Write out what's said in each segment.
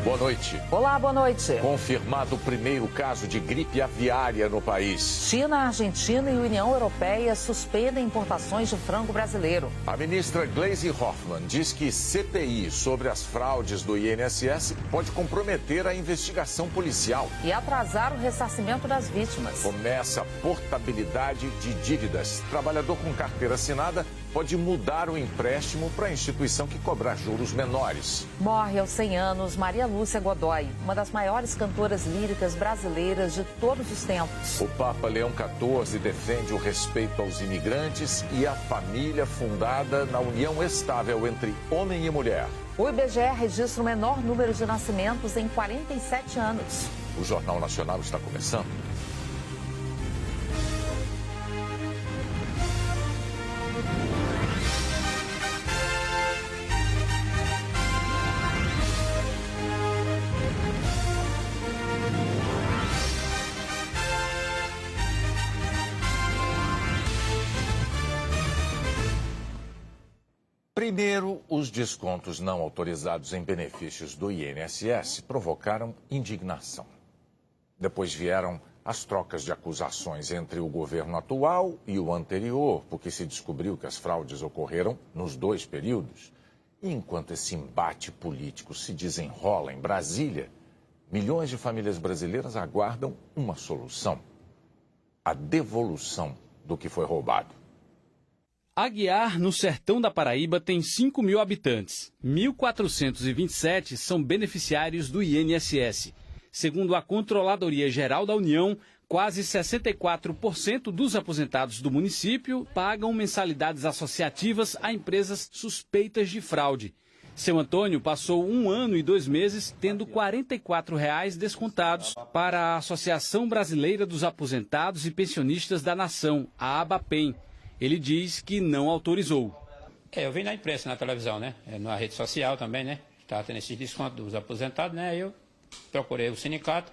Boa noite. Olá, boa noite. Confirmado o primeiro caso de gripe aviária no país. China, Argentina e União Europeia suspendem importações de frango brasileiro. A ministra Gleisi Hoffmann diz que CPI sobre as fraudes do INSS pode comprometer a investigação policial. E atrasar o ressarcimento das vítimas. Começa a portabilidade de dívidas. Trabalhador com carteira assinada pode mudar o empréstimo para a instituição que cobrar juros menores. Morre aos 100 anos Maria Lúcia Godoy, uma das maiores cantoras líricas brasileiras de todos os tempos. O Papa Leão XIV defende o respeito aos imigrantes e a família fundada na união estável entre homem e mulher. O IBGE registra o menor número de nascimentos em 47 anos. O Jornal Nacional está começando. Primeiro, os descontos não autorizados em benefícios do INSS provocaram indignação. Depois vieram as trocas de acusações entre o governo atual e o anterior, porque se descobriu que as fraudes ocorreram nos dois períodos. E enquanto esse embate político se desenrola em Brasília, milhões de famílias brasileiras aguardam uma solução: a devolução do que foi roubado. Aguiar, no sertão da Paraíba, tem 5.000 habitantes. 1.427 são beneficiários do INSS. Segundo a Controladoria Geral da União, quase 64% dos aposentados do município pagam mensalidades associativas a empresas suspeitas de fraude. Seu Antônio passou 1 ano e 2 meses tendo R$ 44 descontados para a Associação Brasileira dos Aposentados e Pensionistas da Nação, a ABAPEN. Ele diz que não autorizou. Eu vi na imprensa, na televisão, né? Na rede social também, né? Estava tendo esses descontos dos aposentados, né? Eu procurei o sindicato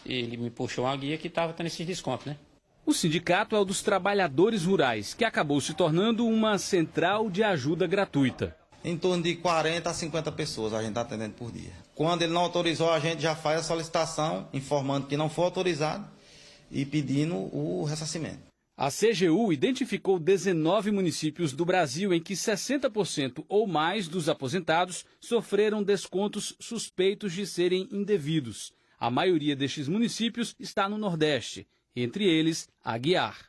e ele me puxou uma guia que estava tendo esses descontos, né? O sindicato é o dos trabalhadores rurais, que acabou se tornando uma central de ajuda gratuita. Em torno de 40 a 50 pessoas a gente está atendendo por dia. Quando ele não autorizou, a gente já faz a solicitação, informando que não foi autorizado e pedindo o ressarcimento. A CGU identificou 19 municípios do Brasil em que 60% ou mais dos aposentados sofreram descontos suspeitos de serem indevidos. A maioria destes municípios está no Nordeste, entre eles Aguiar.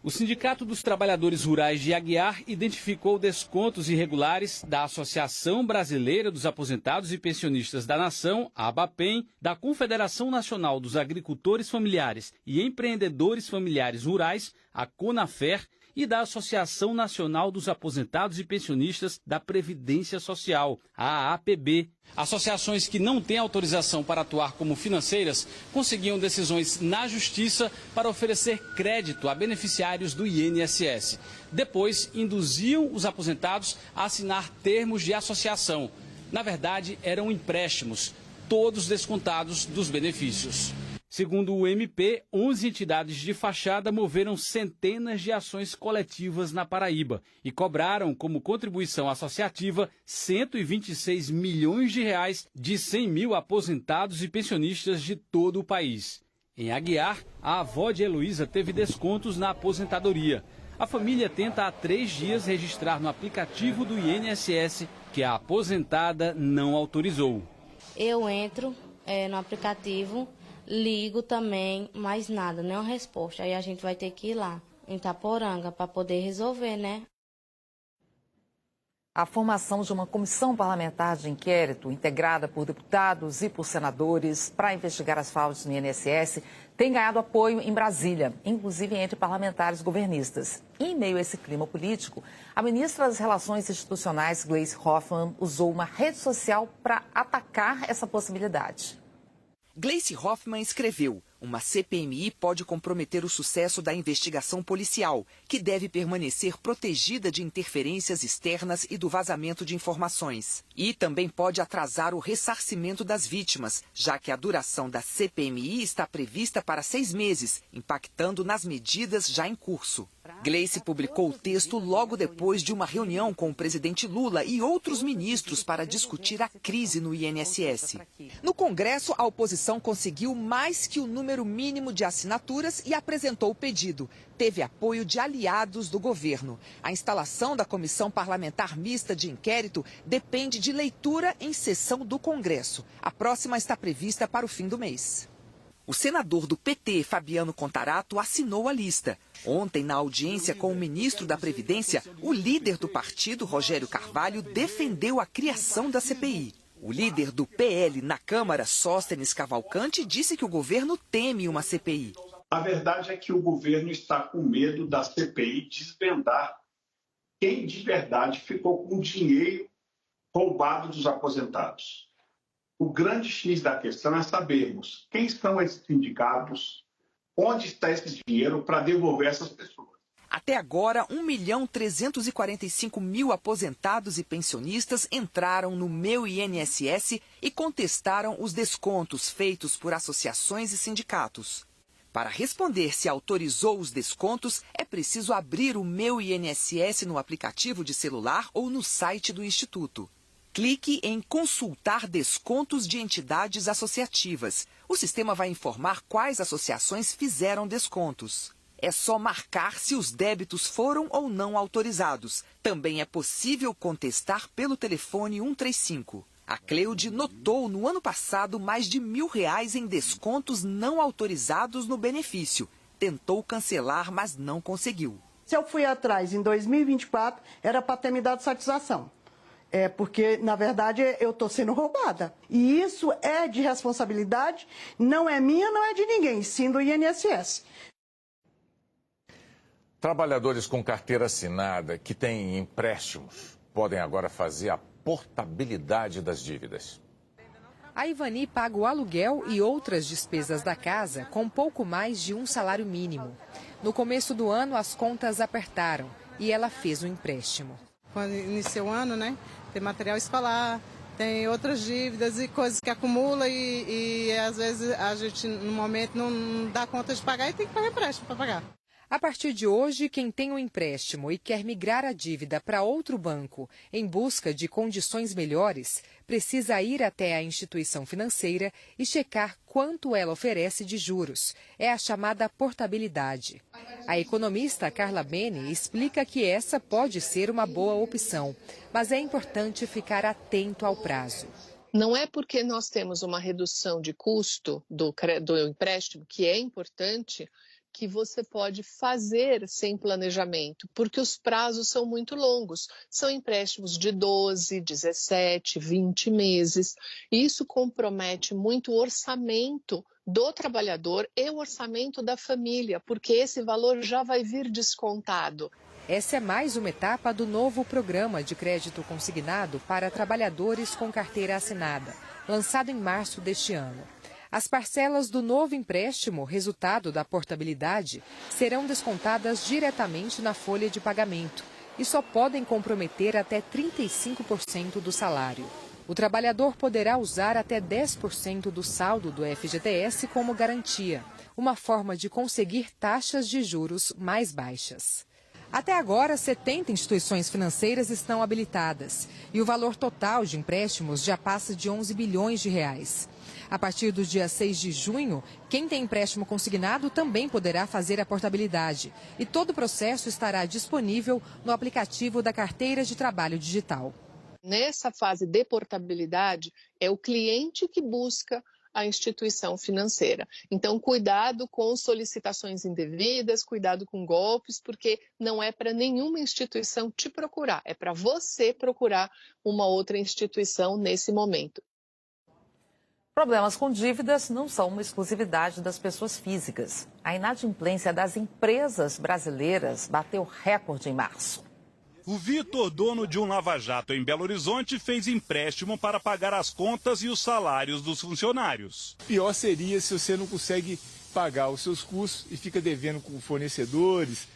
O Sindicato dos Trabalhadores Rurais de Aguiar identificou descontos irregulares da Associação Brasileira dos Aposentados e Pensionistas da Nação, a ABAPEN, da Confederação Nacional dos Agricultores Familiares e Empreendedores Familiares Rurais, a CONAFER, e da Associação Nacional dos Aposentados e Pensionistas da Previdência Social, a AAPB. Associações que não têm autorização para atuar como financeiras conseguiam decisões na Justiça para oferecer crédito a beneficiários do INSS. Depois, induziam os aposentados a assinar termos de associação. Na verdade, eram empréstimos, todos descontados dos benefícios. Segundo o MP, 11 entidades de fachada moveram centenas de ações coletivas na Paraíba e cobraram como contribuição associativa 126 milhões de reais de 100 mil aposentados e pensionistas de todo o país. Em Aguiar, a avó de Heloísa teve descontos na aposentadoria. A família tenta há 3 dias registrar no aplicativo do INSS que a aposentada não autorizou. Eu entro no aplicativo, ligo também, mas nada, nenhuma resposta. Aí a gente vai ter que ir lá, em Itaporanga, para poder resolver, né? A formação de uma comissão parlamentar de inquérito, integrada por deputados e por senadores, para investigar as fraudes no INSS, tem ganhado apoio em Brasília, inclusive entre parlamentares governistas. E, em meio a esse clima político, a ministra das Relações Institucionais, Gleisi Hoffmann, usou uma rede social para atacar essa possibilidade. Gleisi Hoffmann escreveu: uma CPMI pode comprometer o sucesso da investigação policial, que deve permanecer protegida de interferências externas e do vazamento de informações. E também pode atrasar o ressarcimento das vítimas, já que a duração da CPMI está prevista para 6 meses, impactando nas medidas já em curso. Gleice publicou o texto logo depois de uma reunião com o presidente Lula e outros ministros para discutir a crise no INSS. No Congresso, a oposição conseguiu mais que o número mínimo de assinaturas e apresentou o pedido. Teve apoio de aliados do governo. A instalação da Comissão Parlamentar Mista de Inquérito depende de leitura em sessão do Congresso. A próxima está prevista para o fim do mês. O senador do PT, Fabiano Contarato, assinou a lista. Ontem, na audiência com o ministro da Previdência, o líder do partido, Rogério Carvalho, defendeu a criação da CPI. O líder do PL na Câmara, Sóstenes Cavalcante, disse que o governo teme uma CPI. A verdade é que o governo está com medo da CPI desvendar quem de verdade ficou com o dinheiro roubado dos aposentados. O grande X da questão é sabermos quem são esses sindicatos, onde está esse dinheiro para devolver essas pessoas. Até agora, 1.345.000 aposentados e pensionistas entraram no Meu INSS e contestaram os descontos feitos por associações e sindicatos. Para responder se autorizou os descontos, é preciso abrir o Meu INSS no aplicativo de celular ou no site do Instituto. Clique em consultar descontos de entidades associativas. O sistema vai informar quais associações fizeram descontos. É só marcar se os débitos foram ou não autorizados. Também é possível contestar pelo telefone 135. A Cleude notou no ano passado mais de R$1.000 em descontos não autorizados no benefício. Tentou cancelar, mas não conseguiu. Se eu fui atrás em 2024, era para ter me dado satisfação. Porque, na verdade, eu estou sendo roubada. E isso é de responsabilidade, não é minha, não é de ninguém, sim do INSS. Trabalhadores com carteira assinada que têm empréstimos podem agora fazer a portabilidade das dívidas. A Ivani paga o aluguel e outras despesas da casa com pouco mais de um salário mínimo. No começo do ano, as contas apertaram e ela fez um empréstimo. Quando inicia o ano, né? Tem material escolar, tem outras dívidas e coisas que acumula e às vezes a gente no momento não dá conta de pagar e tem que pagar empréstimo para pagar. A partir de hoje, quem tem um empréstimo e quer migrar a dívida para outro banco em busca de condições melhores, precisa ir até a instituição financeira e checar quanto ela oferece de juros. É a chamada portabilidade. A economista Carla Bene explica que essa pode ser uma boa opção, mas é importante ficar atento ao prazo. Não é porque nós temos uma redução de custo do empréstimo, que é importante, que você pode fazer sem planejamento, porque os prazos são muito longos. São empréstimos de 12, 17, 20 meses. E isso compromete muito o orçamento do trabalhador e o orçamento da família, porque esse valor já vai vir descontado. Essa é mais uma etapa do novo programa de crédito consignado para trabalhadores com carteira assinada, lançado em março deste ano. As parcelas do novo empréstimo, resultado da portabilidade, serão descontadas diretamente na folha de pagamento e só podem comprometer até 35% do salário. O trabalhador poderá usar até 10% do saldo do FGTS como garantia, uma forma de conseguir taxas de juros mais baixas. Até agora, 70 instituições financeiras estão habilitadas e o valor total de empréstimos já passa de 11 bilhões de reais. A partir do dia 6 de junho, quem tem empréstimo consignado também poderá fazer a portabilidade. E todo o processo estará disponível no aplicativo da Carteira de Trabalho Digital. Nessa fase de portabilidade, é o cliente que busca a instituição financeira. Então, cuidado com solicitações indevidas, cuidado com golpes, porque não é para nenhuma instituição te procurar, é para você procurar uma outra instituição nesse momento. Problemas com dívidas não são uma exclusividade das pessoas físicas. A inadimplência das empresas brasileiras bateu recorde em março. O Vitor, dono de um lava-jato em Belo Horizonte, fez empréstimo para pagar as contas e os salários dos funcionários. Pior seria se você não consegue pagar os seus custos e fica devendo com fornecedores,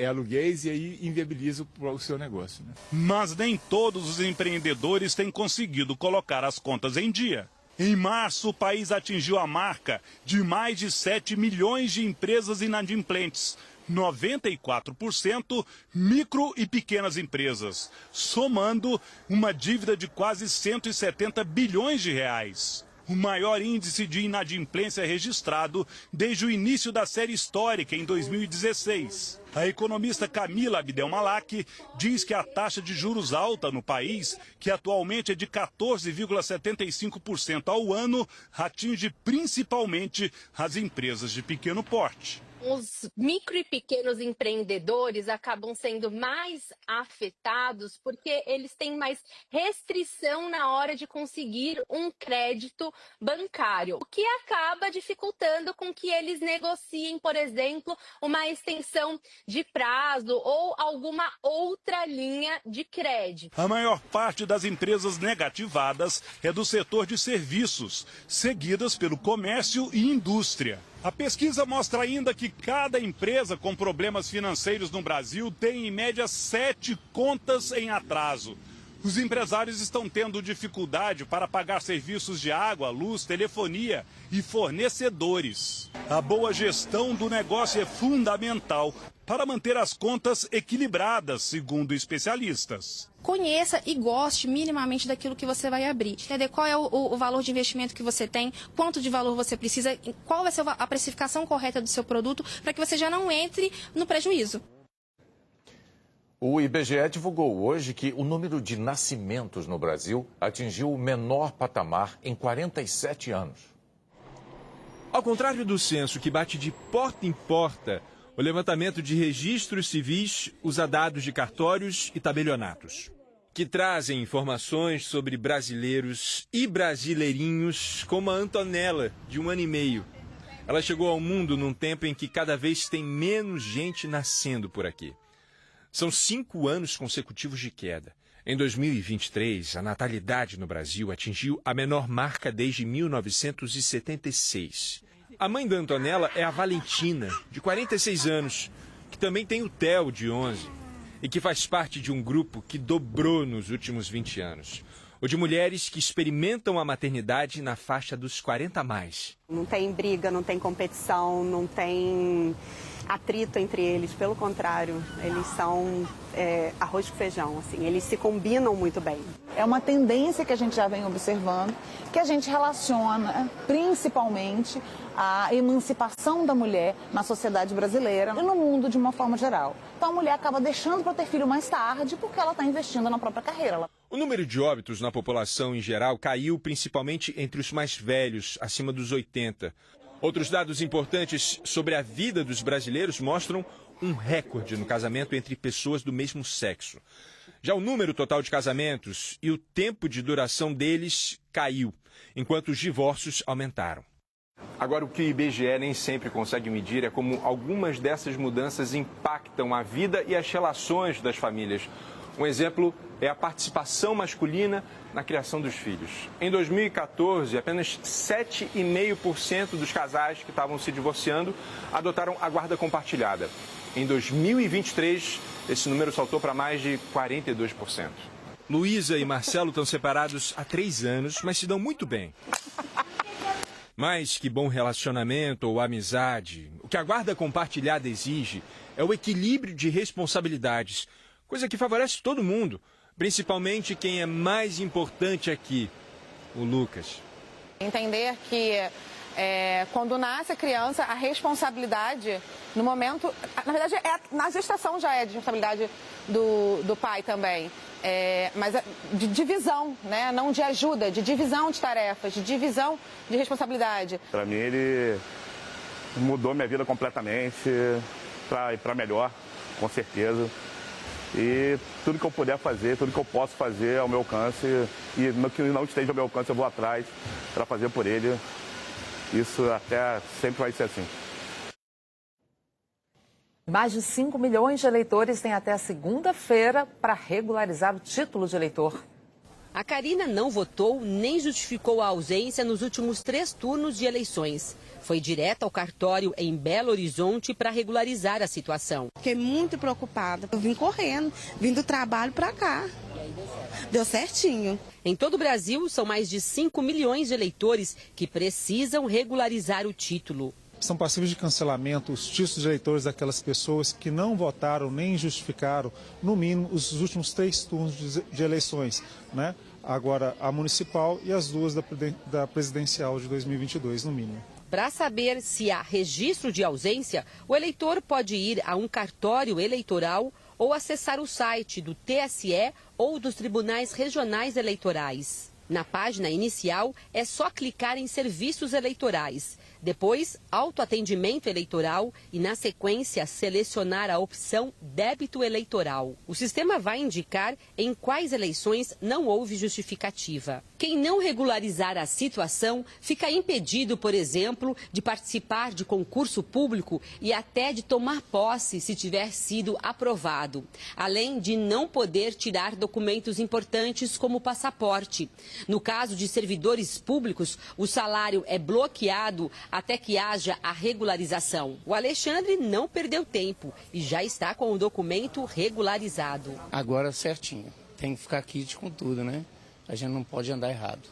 aluguéis, e aí inviabiliza o seu negócio, né? Mas nem todos os empreendedores têm conseguido colocar as contas em dia. Em março, o país atingiu a marca de mais de 7 milhões de empresas inadimplentes, 94% micro e pequenas empresas, somando uma dívida de quase 170 bilhões de reais. O maior índice de inadimplência registrado desde o início da série histórica, em 2016. A economista Camila Abdel Malak diz que a taxa de juros alta no país, que atualmente é de 14,75% ao ano, atinge principalmente as empresas de pequeno porte. Os micro e pequenos empreendedores acabam sendo mais afetados porque eles têm mais restrição na hora de conseguir um crédito bancário, o que acaba dificultando com que eles negociem, por exemplo, uma extensão de prazo ou alguma outra linha de crédito. A maior parte das empresas negativadas é do setor de serviços, seguidas pelo comércio e indústria. A pesquisa mostra ainda que cada empresa com problemas financeiros no Brasil tem, em média, 7 contas em atraso. Os empresários estão tendo dificuldade para pagar serviços de água, luz, telefonia e fornecedores. A boa gestão do negócio é fundamental para manter as contas equilibradas, segundo especialistas. Conheça e goste minimamente daquilo que você vai abrir. Entender qual é o valor de investimento que você tem, quanto de valor você precisa, qual vai ser a precificação correta do seu produto, para que você já não entre no prejuízo. O IBGE divulgou hoje que o número de nascimentos no Brasil atingiu o menor patamar em 47 anos. Ao contrário do censo, que bate de porta em porta, o levantamento de registros civis usa dados de cartórios e tabelionatos, que trazem informações sobre brasileiros e brasileirinhos, como a Antonella, de 1 ano e meio. Ela chegou ao mundo num tempo em que cada vez tem menos gente nascendo por aqui. São 5 anos consecutivos de queda. Em 2023, a natalidade no Brasil atingiu a menor marca desde 1976. A mãe da Antonella é a Valentina, de 46 anos, que também tem o Theo, de 11, e que faz parte de um grupo que dobrou nos últimos 20 anos. O de mulheres que experimentam a maternidade na faixa dos 40 a mais. Não tem briga, não tem competição, não tem atrito entre eles, pelo contrário, eles são arroz com feijão, assim, eles se combinam muito bem. É uma tendência que a gente já vem observando, que a gente relaciona principalmente a emancipação da mulher na sociedade brasileira e no mundo de uma forma geral. Então a mulher acaba deixando para ter filho mais tarde porque ela está investindo na própria carreira. O número de óbitos na população em geral caiu principalmente entre os mais velhos, acima dos 80. Outros dados importantes sobre a vida dos brasileiros mostram um recorde no casamento entre pessoas do mesmo sexo. Já o número total de casamentos e o tempo de duração deles caiu, enquanto os divórcios aumentaram. Agora, o que o IBGE nem sempre consegue medir é como algumas dessas mudanças impactam a vida e as relações das famílias. Um exemplo é a participação masculina na criação dos filhos. Em 2014, apenas 7,5% dos casais que estavam se divorciando adotaram a guarda compartilhada. Em 2023, esse número saltou para mais de 42%. Luísa e Marcelo estão separados há 3 anos, mas se dão muito bem. Mais que bom relacionamento ou amizade, o que a guarda compartilhada exige é o equilíbrio de responsabilidades, coisa que favorece todo mundo, principalmente quem é mais importante aqui, o Lucas. Entender que quando nasce a criança, a responsabilidade, no momento, na verdade, na gestação já é de responsabilidade do pai também. Mas de divisão, né? Não de ajuda, de divisão de tarefas, de divisão de responsabilidade. Para mim, ele mudou minha vida completamente, para melhor, com certeza. E tudo que eu puder fazer, tudo que eu posso fazer ao meu alcance, e no que não esteja ao meu alcance, eu vou atrás para fazer por ele. Isso até sempre vai ser assim. Mais de 5 milhões de eleitores têm até a segunda-feira para regularizar o título de eleitor. A Karina não votou nem justificou a ausência nos últimos 3 turnos de eleições. Foi direto ao cartório em Belo Horizonte para regularizar a situação. Fiquei muito preocupada. Eu vim correndo, vim do trabalho para cá. Deu certinho. Em todo o Brasil, são mais de 5 milhões de eleitores que precisam regularizar o título. São passíveis de cancelamento os títulos de eleitores daquelas pessoas que não votaram nem justificaram, no mínimo, os últimos 3 turnos de eleições, né? Agora a municipal e as 2 da presidencial de 2022, no mínimo. Para saber se há registro de ausência, o eleitor pode ir a um cartório eleitoral ou acessar o site do TSE ou dos tribunais regionais eleitorais. Na página inicial, é só clicar em Serviços Eleitorais. Depois, autoatendimento eleitoral e, na sequência, selecionar a opção Débito Eleitoral. O sistema vai indicar em quais eleições não houve justificativa. Quem não regularizar a situação fica impedido, por exemplo, de participar de concurso público e até de tomar posse se tiver sido aprovado, além de não poder tirar documentos importantes como o passaporte. No caso de servidores públicos, o salário é bloqueado até que haja a regularização. O Alexandre não perdeu tempo e já está com o documento regularizado. Agora certinho. Tem que ficar kit com tudo, né? A gente não pode andar errado.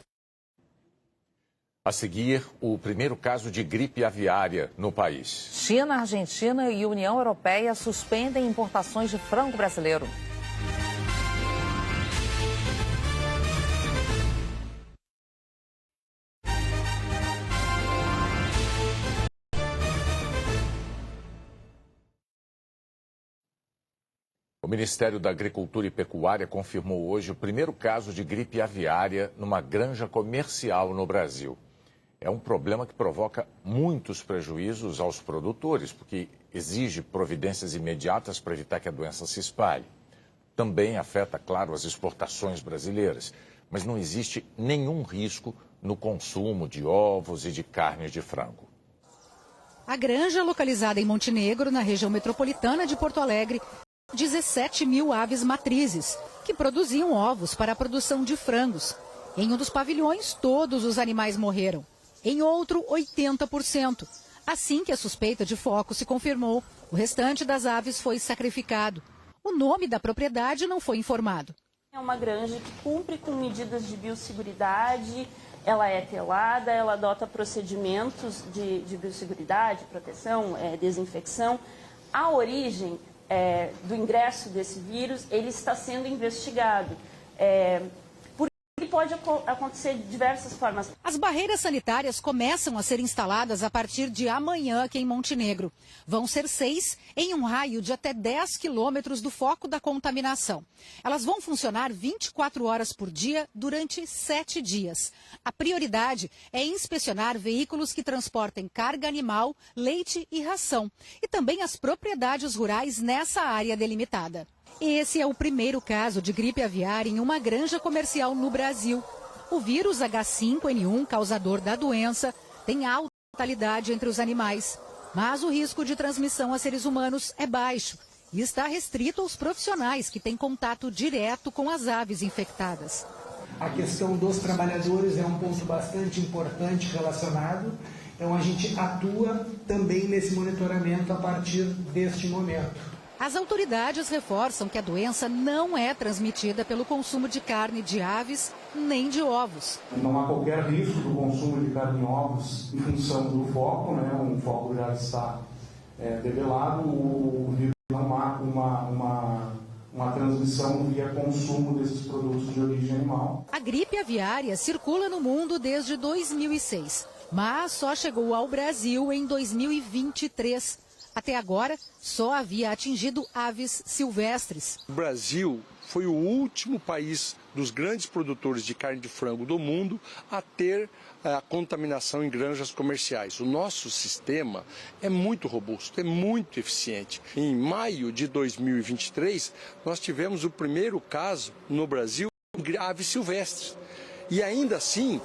A seguir, o primeiro caso de gripe aviária no país. China, Argentina e União Europeia suspendem importações de frango brasileiro. O Ministério da Agricultura e Pecuária confirmou hoje o primeiro caso de gripe aviária numa granja comercial no Brasil. É um problema que provoca muitos prejuízos aos produtores, porque exige providências imediatas para evitar que a doença se espalhe. Também afeta, claro, as exportações brasileiras, mas não existe nenhum risco no consumo de ovos e de carne de frango. A granja, localizada em Montenegro, na região metropolitana de Porto Alegre, 17 mil aves matrizes, que produziam ovos para a produção de frangos. Em um dos pavilhões, todos os animais morreram. Em outro, 80%. Assim que a suspeita de foco se confirmou, o restante das aves foi sacrificado. O nome da propriedade não foi informado. É uma granja que cumpre com medidas de biosseguridade, ela é telada, ela adota procedimentos de biosseguridade, proteção, desinfecção. A origem do ingresso desse vírus, ele está sendo investigado. Porque pode acontecer de diversas formas. As barreiras sanitárias começam a ser instaladas a partir de amanhã aqui em Montenegro. Vão ser 6 em um raio de até 10 quilômetros do foco da contaminação. Elas vão funcionar 24 horas por dia durante 7 dias. A prioridade é inspecionar veículos que transportem carga animal, leite e ração. E também as propriedades rurais nessa área delimitada. Esse é o primeiro caso de gripe aviária em uma granja comercial no Brasil. O vírus H5N1, causador da doença, tem alta mortalidade entre os animais. Mas o risco de transmissão a seres humanos é baixo e está restrito aos profissionais que têm contato direto com as aves infectadas. A questão dos trabalhadores é um ponto bastante importante relacionado. Então a gente atua também nesse monitoramento a partir deste momento. As autoridades reforçam que a doença não é transmitida pelo consumo de carne de aves nem de ovos. Não há qualquer risco do consumo de carne e ovos em função do foco, né? O foco já está develado, o vírus não há uma transmissão via consumo desses produtos de origem animal. A gripe aviária circula no mundo desde 2006, mas só chegou ao Brasil em 2023. Até agora, só havia atingido aves silvestres. O Brasil foi o último país dos grandes produtores de carne de frango do mundo a ter a contaminação em granjas comerciais. O nosso sistema é muito robusto, é muito eficiente. Em maio de 2023, nós tivemos o primeiro caso no Brasil de aves silvestres. E ainda assim,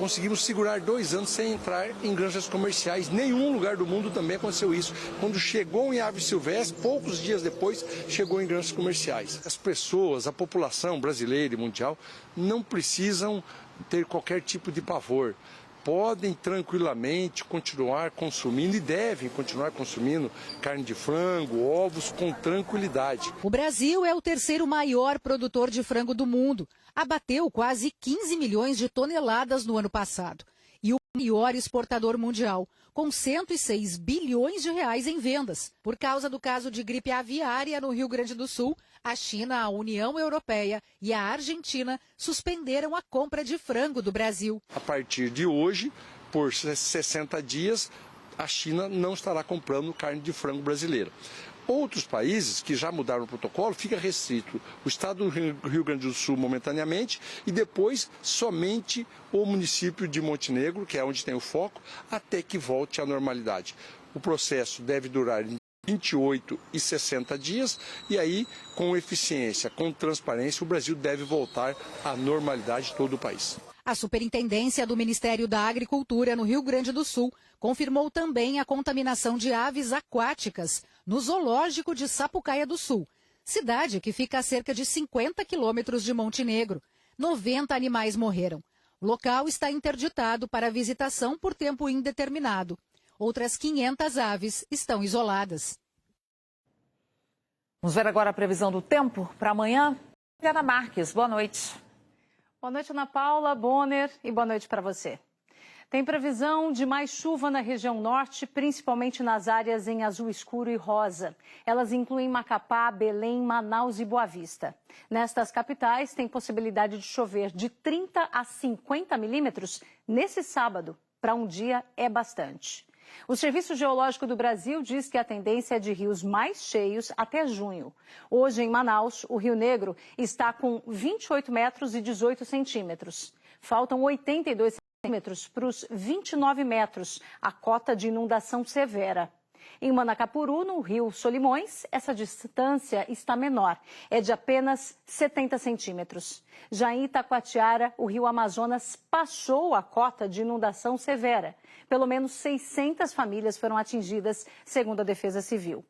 conseguimos segurar 2 anos sem entrar em granjas comerciais. Nenhum lugar do mundo também aconteceu isso. Quando chegou em aves silvestres, poucos dias depois, chegou em granjas comerciais. As pessoas, a população brasileira e mundial, não precisam ter qualquer tipo de pavor. Podem tranquilamente continuar consumindo e devem continuar consumindo carne de frango, ovos com tranquilidade. O Brasil é o terceiro maior produtor de frango do mundo. Abateu quase 15 milhões de toneladas no ano passado. E o maior exportador mundial, com 106 bilhões de reais em vendas. Por causa do caso de gripe aviária no Rio Grande do Sul, a China, a União Europeia e a Argentina suspenderam a compra de frango do Brasil. A partir de hoje, por 60 dias, a China não estará comprando carne de frango brasileira. Outros países que já mudaram o protocolo, fica restrito o estado do Rio Grande do Sul momentaneamente e depois somente o município de Montenegro, que é onde tem o foco, até que volte à normalidade. O processo deve durar 28 e 60 dias e aí, com eficiência, com transparência, o Brasil deve voltar à normalidade de todo o país. A Superintendência do Ministério da Agricultura no Rio Grande do Sul confirmou também a contaminação de aves aquáticas no zoológico de Sapucaia do Sul, cidade que fica a cerca de 50 quilômetros de Montenegro. 90 animais morreram. O local está interditado para visitação por tempo indeterminado. Outras 500 aves estão isoladas. Vamos ver agora a previsão do tempo para amanhã. Ana Marques, boa noite. Boa noite, Ana Paula, Bonner, e boa noite para você. Tem previsão de mais chuva na região norte, principalmente nas áreas em azul escuro e rosa. Elas incluem Macapá, Belém, Manaus e Boa Vista. Nestas capitais, tem possibilidade de chover de 30 a 50 milímetros nesse sábado. Para um dia, é bastante. O Serviço Geológico do Brasil diz que a tendência é de rios mais cheios até junho. Hoje, em Manaus, o Rio Negro está com 28 metros e 18 centímetros. Faltam 82 centímetros para os 29 metros, a cota de inundação severa. Em Manacapuru, no Rio Solimões, essa distância está menor, é de apenas 70 centímetros. Já em Itacoatiara, o Rio Amazonas passou a cota de inundação severa. Pelo menos 600 famílias foram atingidas, segundo a Defesa Civil.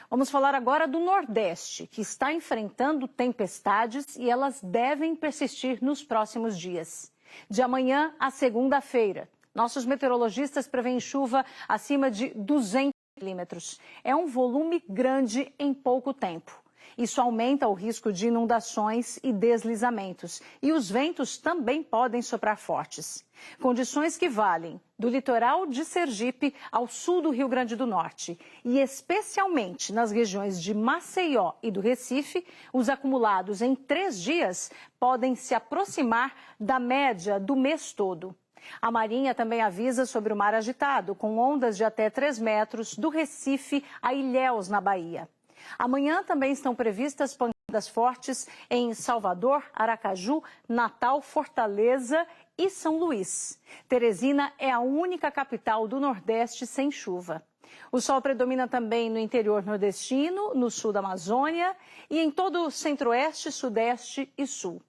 Vamos falar agora do Nordeste, que está enfrentando tempestades e elas devem persistir nos próximos dias. De amanhã a segunda-feira, nossos meteorologistas prevêem chuva acima de 200 milímetros. É um volume grande em pouco tempo. Isso aumenta o risco de inundações e deslizamentos. E os ventos também podem soprar fortes. Condições que valem do litoral de Sergipe ao sul do Rio Grande do Norte. E especialmente nas regiões de Maceió e do Recife, os acumulados em 3 dias podem se aproximar da média do mês todo. A Marinha também avisa sobre o mar agitado, com ondas de até 3 metros do Recife a Ilhéus, na Bahia. Amanhã também estão previstas pancadas fortes em Salvador, Aracaju, Natal, Fortaleza e São Luís. Teresina é a única capital do Nordeste sem chuva. O sol predomina também no interior nordestino, no sul da Amazônia e em todo o centro-oeste, sudeste e sul.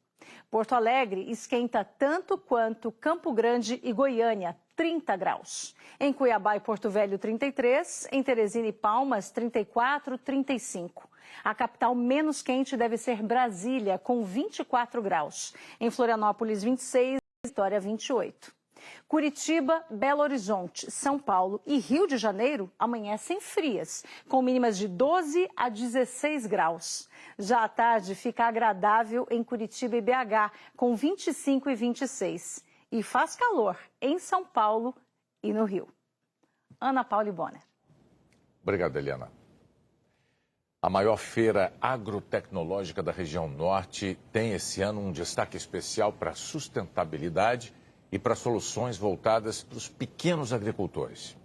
Porto Alegre esquenta tanto quanto Campo Grande e Goiânia, 30 graus. Em Cuiabá e Porto Velho, 33. Em Teresina e Palmas, 34, 35. A capital menos quente deve ser Brasília, com 24 graus. Em Florianópolis, 26. Vitória, 28. Curitiba, Belo Horizonte, São Paulo e Rio de Janeiro amanhecem frias, com mínimas de 12 a 16 graus. Já à tarde fica agradável em Curitiba e BH, com 25 e 26. E faz calor em São Paulo e no Rio. Ana Paula e Bonner. Obrigado, Eliana. A maior feira agrotecnológica da região norte tem esse ano um destaque especial para a sustentabilidade e para soluções voltadas para os pequenos agricultores.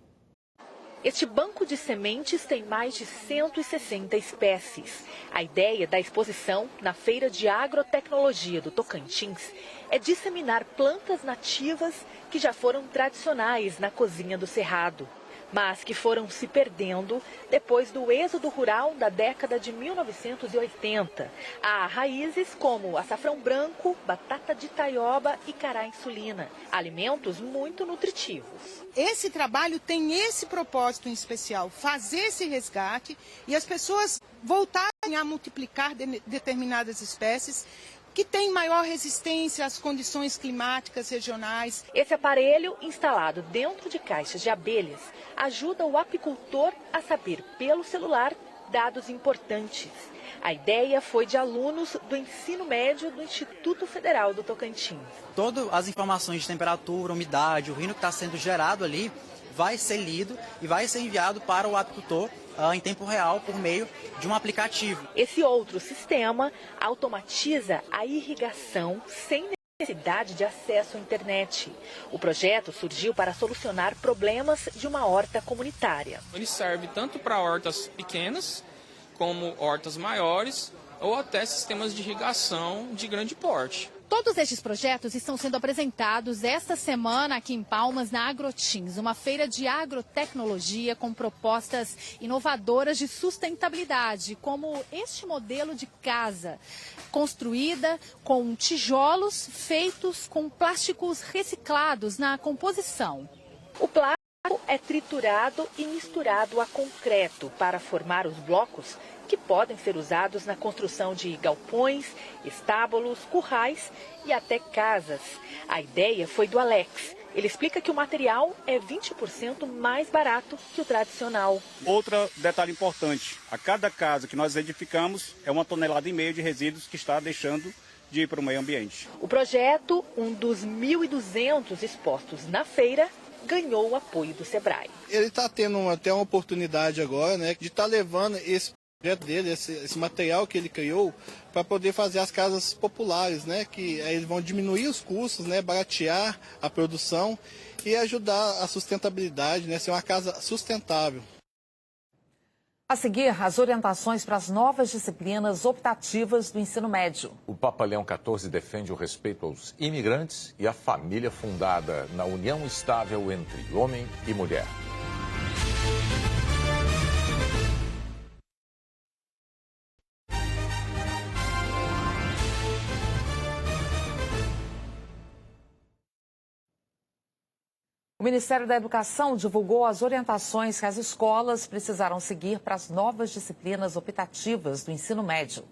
Este banco de sementes tem mais de 160 espécies. A ideia da exposição na Feira de Agrotecnologia do Tocantins é disseminar plantas nativas que já foram tradicionais na cozinha do Cerrado, mas que foram se perdendo depois do êxodo rural da década de 1980. Há raízes como açafrão branco, batata de taioba e cará insulina, alimentos muito nutritivos. Esse trabalho tem esse propósito em especial, fazer esse resgate e as pessoas voltarem a multiplicar determinadas espécies que têm maior resistência às condições climáticas regionais. Esse aparelho, instalado dentro de caixas de abelhas, ajuda o apicultor a saber pelo celular dados importantes. A ideia foi de alunos do ensino médio do Instituto Federal do Tocantins. Todas as informações de temperatura, umidade, o urino que está sendo gerado ali, vai ser lido e vai ser enviado para o apicultor em tempo real por meio de um aplicativo. Esse outro sistema automatiza a irrigação sem necessidade de acesso à internet. O projeto surgiu para solucionar problemas de uma horta comunitária. Ele serve tanto para hortas pequenas como hortas maiores ou até sistemas de irrigação de grande porte. Todos estes projetos estão sendo apresentados esta semana aqui em Palmas, na Agrotins, uma feira de agrotecnologia com propostas inovadoras de sustentabilidade, como este modelo de casa, construída com tijolos feitos com plásticos reciclados na composição. O plástico é triturado e misturado a concreto para formar os blocos que podem ser usados na construção de galpões, estábulos, currais e até casas. A ideia foi do Alex. Ele explica que o material é 20% mais barato que o tradicional. Outro detalhe importante, a cada casa que nós edificamos é 1,5 toneladas de resíduos que está deixando de ir para o meio ambiente. O projeto, um dos 1.200 expostos na feira, ganhou o apoio do Sebrae. Ele está tendo até uma oportunidade agora, né, de estar levando esse projeto dele, esse material que ele criou, para poder fazer as casas populares, né, que aí eles vão diminuir os custos, né, baratear a produção e ajudar a sustentabilidade, né, ser uma casa sustentável. A seguir, as orientações para as novas disciplinas optativas do ensino médio. O Papa Leão XIV defende o respeito aos imigrantes e à família fundada na união estável entre homem e mulher. O Ministério da Educação divulgou as orientações que as escolas precisarão seguir para as novas disciplinas optativas do ensino médio.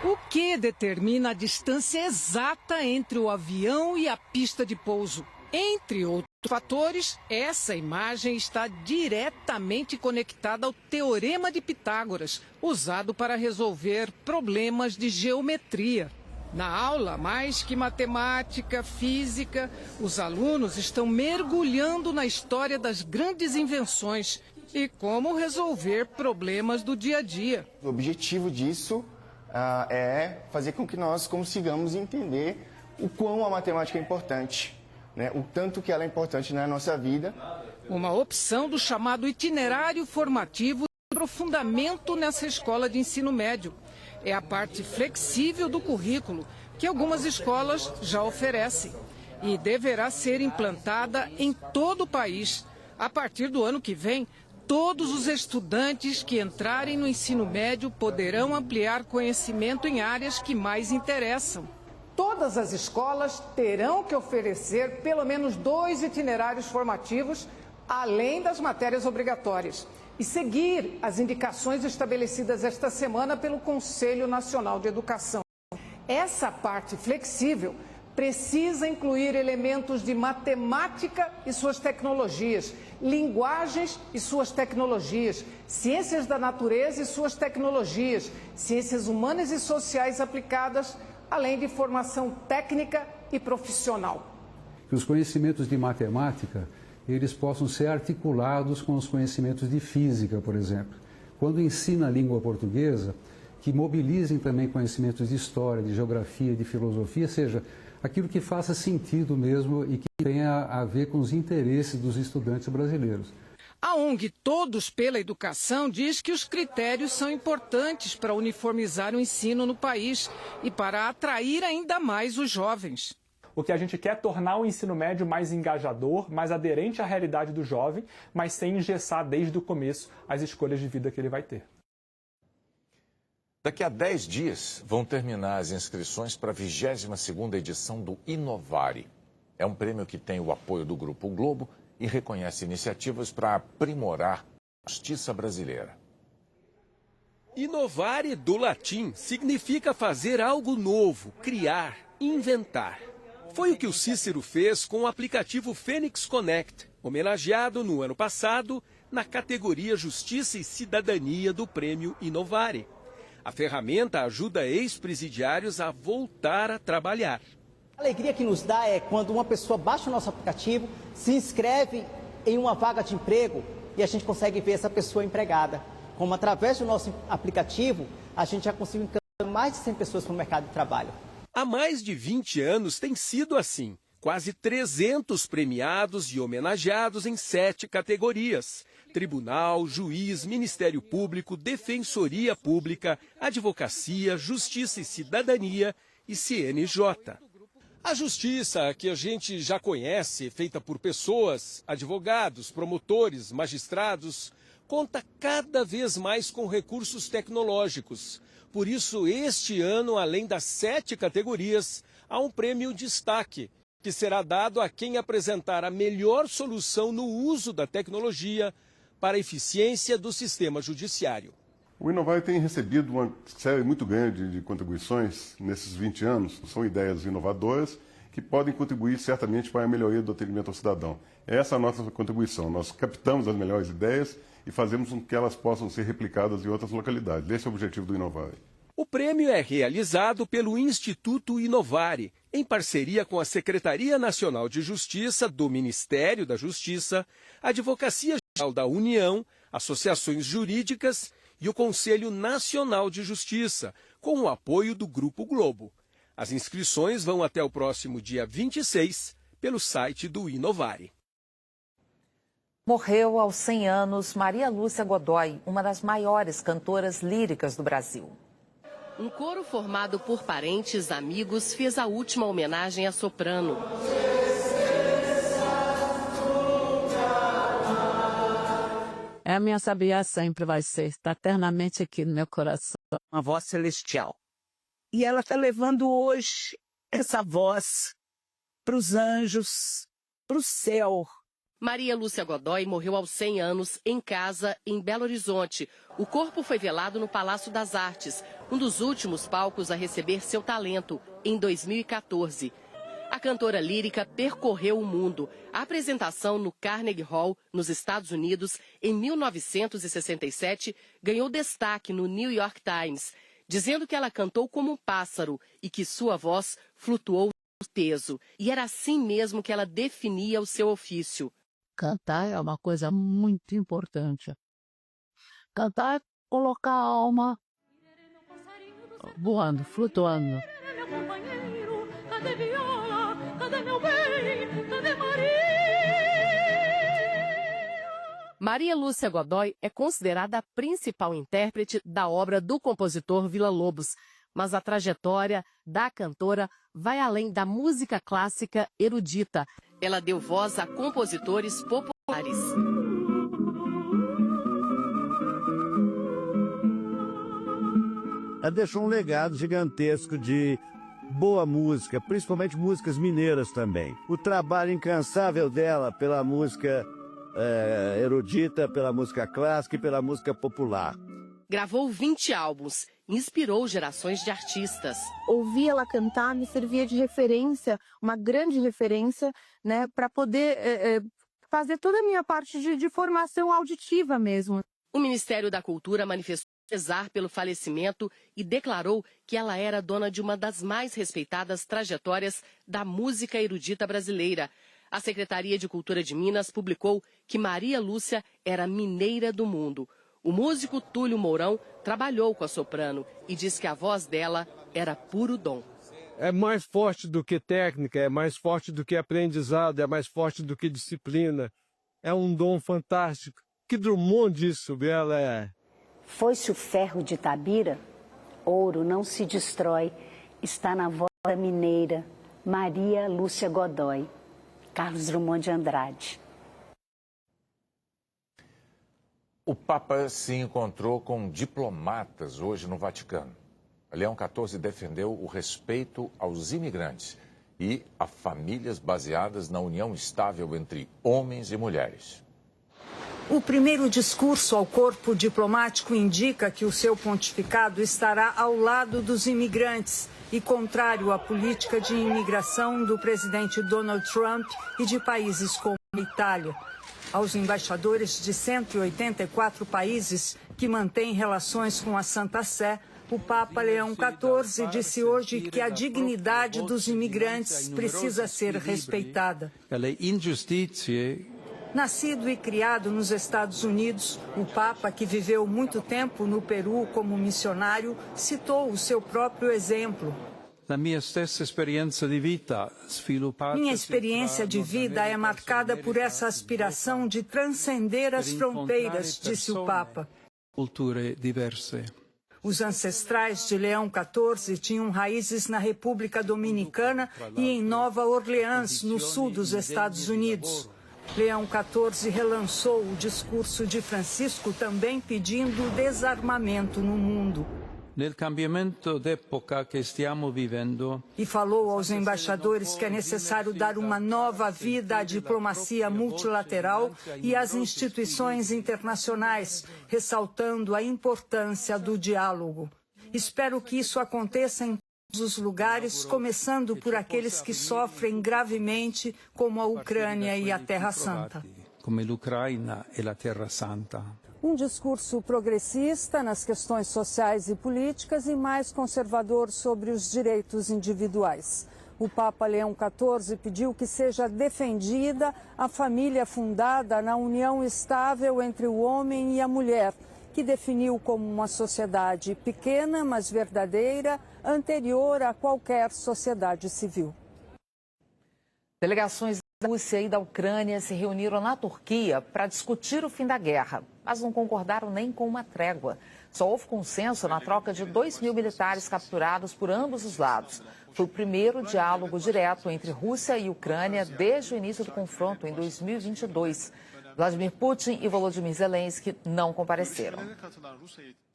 O que determina a distância exata entre o avião e a pista de pouso? Entre outros fatores, essa imagem está diretamente conectada ao Teorema de Pitágoras, usado para resolver problemas de geometria. Na aula, mais que matemática, física, os alunos estão mergulhando na história das grandes invenções e como resolver problemas do dia a dia. O objetivo disso é fazer com que nós consigamos entender o quão a matemática é importante, né? O tanto que ela é importante na nossa vida. Uma opção do chamado itinerário formativo de aprofundamento nessa escola de ensino médio. É a parte flexível do currículo que algumas escolas já oferecem e deverá ser implantada em todo o país. A partir do ano que vem, todos os estudantes que entrarem no ensino médio poderão ampliar conhecimento em áreas que mais interessam. Todas as escolas terão que oferecer pelo menos 2 itinerários formativos, além das matérias obrigatórias, e seguir as indicações estabelecidas esta semana pelo Conselho Nacional de Educação. Essa parte flexível precisa incluir elementos de matemática e suas tecnologias, linguagens e suas tecnologias, ciências da natureza e suas tecnologias, ciências humanas e sociais aplicadas, além de formação técnica e profissional. Que os conhecimentos de matemática eles possam ser articulados com os conhecimentos de física, por exemplo. Quando ensina a língua portuguesa, que mobilizem também conhecimentos de história, de geografia, de filosofia, seja, aquilo que faça sentido mesmo e que tenha a ver com os interesses dos estudantes brasileiros. A ONG Todos pela Educação diz que os critérios são importantes para uniformizar o ensino no país e para atrair ainda mais os jovens. O que a gente quer é tornar o ensino médio mais engajador, mais aderente à realidade do jovem, mas sem engessar desde o começo as escolhas de vida que ele vai ter. Daqui a 10 dias vão terminar as inscrições para a 22ª edição do Inovare. É um prêmio que tem o apoio do Grupo Globo e reconhece iniciativas para aprimorar a justiça brasileira. Inovare, do latim, significa fazer algo novo, criar, inventar. Foi o que o Cícero fez com o aplicativo Fênix Connect, homenageado no ano passado na categoria Justiça e Cidadania do Prêmio Inovare. A ferramenta ajuda ex-presidiários a voltar a trabalhar. A alegria que nos dá é quando uma pessoa baixa o nosso aplicativo, se inscreve em uma vaga de emprego e a gente consegue ver essa pessoa empregada. Como através do nosso aplicativo, a gente já conseguiu encaminhar mais de 100 pessoas para o mercado de trabalho. Há mais de 20 anos tem sido assim. Quase 300 premiados e homenageados em 7 categorias: Tribunal, Juiz, Ministério Público, Defensoria Pública, Advocacia, Justiça e Cidadania e CNJ. A justiça, que a gente já conhece, feita por pessoas, advogados, promotores, magistrados, conta cada vez mais com recursos tecnológicos. Por isso, este ano, além das 7 categorias, há um prêmio destaque, que será dado a quem apresentar a melhor solução no uso da tecnologia para a eficiência do sistema judiciário. O Inovare tem recebido uma série muito grande de contribuições nesses 20 anos. São ideias inovadoras que podem contribuir certamente para a melhoria do atendimento ao cidadão. Essa é a nossa contribuição. Nós captamos as melhores ideias e fazemos com que elas possam ser replicadas em outras localidades. Esse é o objetivo do Inovare. O prêmio é realizado pelo Instituto Inovare, em parceria com a Secretaria Nacional de Justiça do Ministério da Justiça, a Advocacia Geral da União, associações jurídicas e o Conselho Nacional de Justiça, com o apoio do Grupo Globo. As inscrições vão até o próximo dia 26 pelo site do Inovare. Morreu aos 100 anos Maria Lúcia Godoy, uma das maiores cantoras líricas do Brasil. Um coro formado por parentes, amigos, fez a última homenagem à soprano. É a minha sabiá, sempre vai ser, está eternamente aqui no meu coração. Uma voz celestial. E ela está levando hoje essa voz para os anjos, para o céu. Maria Lúcia Godoy morreu aos 100 anos em casa, em Belo Horizonte. O corpo foi velado no Palácio das Artes, um dos últimos palcos a receber seu talento, em 2014. A cantora lírica percorreu o mundo. A apresentação no Carnegie Hall, nos Estados Unidos, em 1967, ganhou destaque no New York Times, dizendo que ela cantou como um pássaro e que sua voz flutuou no peso. E era assim mesmo que ela definia o seu ofício. Cantar é uma coisa muito importante. Cantar é colocar a alma voando, flutuando. Maria Lúcia Godoy é considerada a principal intérprete da obra do compositor Villa-Lobos, mas a trajetória da cantora vai além da música clássica erudita. Ela deu voz a compositores populares. Ela deixou um legado gigantesco de boa música, principalmente músicas mineiras também. O trabalho incansável dela pela música erudita, pela música clássica e pela música popular. Gravou 20 álbuns, inspirou gerações de artistas. Ouvir ela cantar me servia de referência, uma grande referência, né, para poder fazer toda a minha parte de formação auditiva mesmo. O Ministério da Cultura manifestou pesar pelo falecimento e declarou que ela era dona de uma das mais respeitadas trajetórias da música erudita brasileira. A Secretaria de Cultura de Minas publicou que Maria Lúcia era mineira do mundo. O músico Túlio Mourão trabalhou com a soprano e diz que a voz dela era puro dom. É mais forte do que técnica, é mais forte do que aprendizado, é mais forte do que disciplina. É um dom fantástico. Que Drummond disse sobre ela é... Foi-se o ferro de Tabira, ouro não se destrói, está na voz da mineira, Maria Lúcia Godoy. Carlos Drummond de Andrade. O Papa se encontrou com diplomatas hoje no Vaticano. Leão XIV defendeu o respeito aos imigrantes e a famílias baseadas na união estável entre homens e mulheres. O primeiro discurso ao corpo diplomático indica que o seu pontificado estará ao lado dos imigrantes e contrário à política de imigração do presidente Donald Trump e de países como a Itália. Aos embaixadores de 184 países que mantêm relações com a Santa Sé, O Papa Leão XIV disse hoje que a dignidade dos imigrantes precisa ser respeitada. Nascido e criado nos Estados Unidos, o Papa, que viveu muito tempo no Peru como missionário, citou o seu próprio exemplo. Minha experiência de vida é marcada por essa aspiração de transcender as fronteiras, disse o Papa. Os ancestrais de Leão XIV tinham raízes na República Dominicana e em Nova Orleans, no sul dos Estados Unidos. Leão XIV relançou o discurso de Francisco, também pedindo desarmamento no mundo. E falou aos embaixadores que é necessário dar uma nova vida à diplomacia multilateral e às instituições internacionais, ressaltando a importância do diálogo. Espero que isso aconteça em todos os lugares, começando por aqueles que sofrem gravemente, como a Ucrânia e a Terra Santa. Um discurso progressista nas questões sociais e políticas e mais conservador sobre os direitos individuais. O Papa Leão XIV pediu que seja defendida a família fundada na união estável entre o homem e a mulher, que definiu como uma sociedade pequena, mas verdadeira, anterior a qualquer sociedade civil. Delegações da Rússia e da Ucrânia se reuniram na Turquia para discutir o fim da guerra, mas não concordaram nem com uma trégua. Só houve consenso na troca de 2.000 militares capturados por ambos os lados. Foi o primeiro diálogo direto entre Rússia e Ucrânia desde o início do confronto em 2022. Vladimir Putin e Volodymyr Zelensky não compareceram.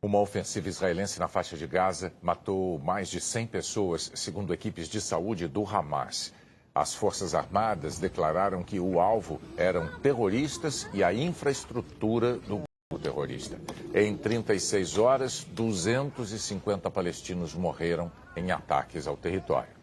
Uma ofensiva israelense na faixa de Gaza matou mais de 100 pessoas, segundo equipes de saúde do Hamas. As Forças Armadas declararam que o alvo eram terroristas e a infraestrutura do grupo terrorista. Em 36 horas, 250 palestinos morreram em ataques ao território.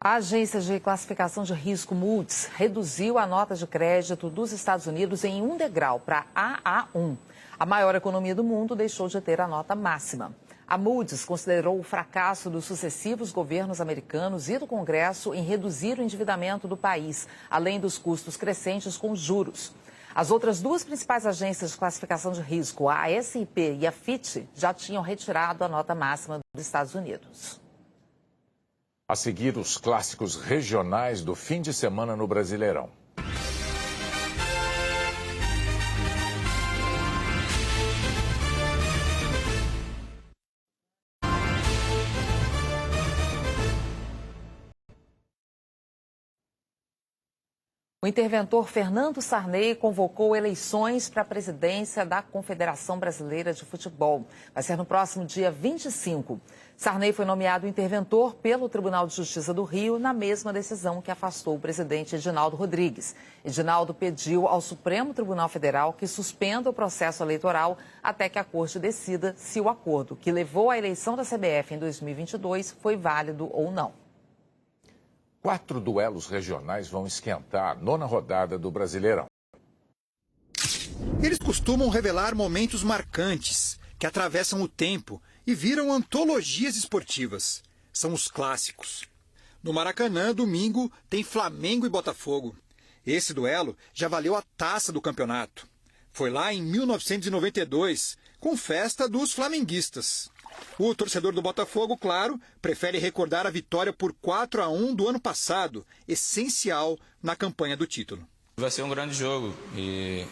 A agência de classificação de risco Moody's reduziu a nota de crédito dos Estados Unidos em um degrau para AA1. A maior economia do mundo deixou de ter a nota máxima. A Moody's considerou o fracasso dos sucessivos governos americanos e do Congresso em reduzir o endividamento do país, além dos custos crescentes com juros. As outras duas principais agências de classificação de risco, a S&P e a Fitch, já tinham retirado a nota máxima dos Estados Unidos. A seguir, os clássicos regionais do fim de semana no Brasileirão. O interventor Fernando Sarney convocou eleições para a presidência da Confederação Brasileira de Futebol. Vai ser no próximo dia 25. Sarney foi nomeado interventor pelo Tribunal de Justiça do Rio na mesma decisão que afastou o presidente Edinaldo Rodrigues. Edinaldo pediu ao Supremo Tribunal Federal que suspenda o processo eleitoral até que a Corte decida se o acordo que levou à eleição da CBF em 2022 foi válido ou não. 4 duelos regionais vão esquentar a 9ª rodada do Brasileirão. Eles costumam revelar momentos marcantes, que atravessam o tempo e viram antologias esportivas. São os clássicos. No Maracanã, domingo, tem Flamengo e Botafogo. Esse duelo já valeu a taça do campeonato. Foi lá em 1992, com festa dos flamenguistas. O torcedor do Botafogo, claro, prefere recordar a vitória por 4-1 do ano passado, essencial na campanha do título. Vai ser um grande jogo e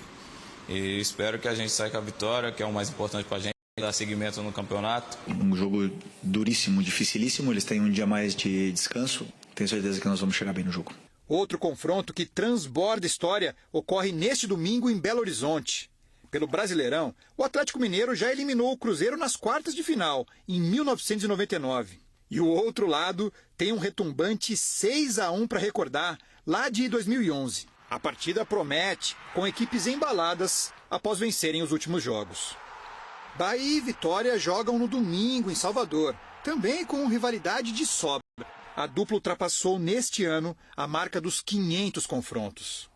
espero que a gente saia com a vitória, que é o mais importante para a gente, dar seguimento no campeonato. Um jogo duríssimo, dificilíssimo, eles têm um dia mais de descanso, tenho certeza que nós vamos chegar bem no jogo. Outro confronto que transborda história ocorre neste domingo em Belo Horizonte. Pelo Brasileirão, o Atlético Mineiro já eliminou o Cruzeiro nas quartas de final, em 1999. E o outro lado tem um retumbante 6-1 para recordar, lá de 2011. A partida promete, com equipes embaladas após vencerem os últimos jogos. Bahia e Vitória jogam no domingo em Salvador, também com rivalidade de sobra. A dupla ultrapassou neste ano a marca dos 500 confrontos.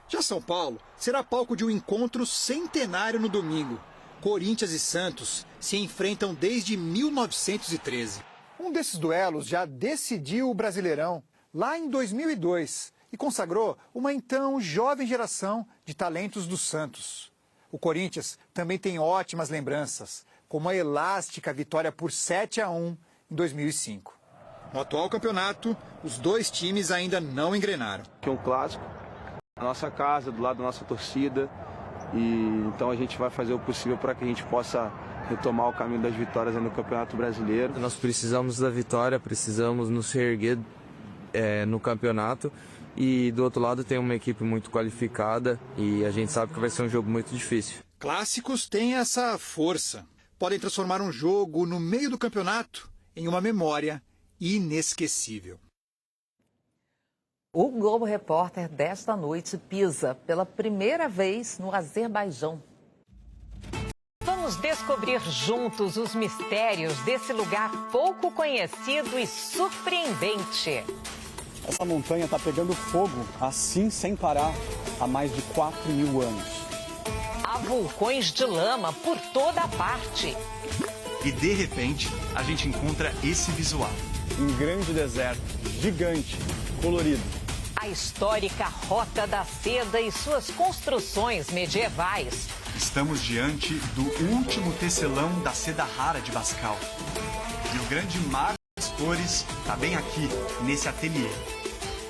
Já São Paulo será palco de um encontro centenário no domingo. Corinthians e Santos se enfrentam desde 1913. Um desses duelos já decidiu o Brasileirão lá em 2002 e consagrou uma então jovem geração de talentos do Santos. O Corinthians também tem ótimas lembranças, como a elástica vitória por 7-1 em 2005. No atual campeonato, os dois times ainda não engrenaram. Que é um clássico, na nossa casa, do lado da nossa torcida, e então a gente vai fazer o possível para que a gente possa retomar o caminho das vitórias no Campeonato Brasileiro. Nós precisamos da vitória, precisamos nos reerguer no campeonato, e do outro lado tem uma equipe muito qualificada e a gente sabe que vai ser um jogo muito difícil. Clássicos têm essa força. Podem transformar um jogo no meio do campeonato em uma memória inesquecível. O Globo Repórter desta noite pisa pela primeira vez no Azerbaijão. Vamos descobrir juntos os mistérios desse lugar pouco conhecido e surpreendente. Essa montanha está pegando fogo, assim sem parar, há mais de 4.000 anos. Há vulcões de lama por toda a parte. E de repente, a gente encontra esse visual. Um grande deserto, gigante, colorido. A histórica Rota da Seda e suas construções medievais. Estamos diante do último tecelão da seda rara de Bascal. E o grande mar das cores está bem aqui, nesse ateliê.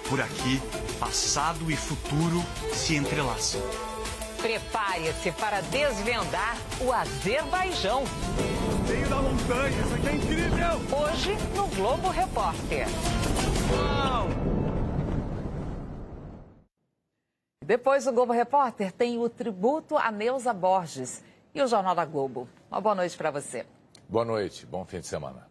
Por aqui, passado e futuro se entrelaçam. Prepare-se para desvendar o Azerbaijão. Veio da montanha, isso aqui é incrível! Hoje, no Globo Repórter. Uau! Depois do Globo Repórter tem o tributo a Neuza Borges e o Jornal da Globo. Uma boa noite para você. Boa noite, bom fim de semana.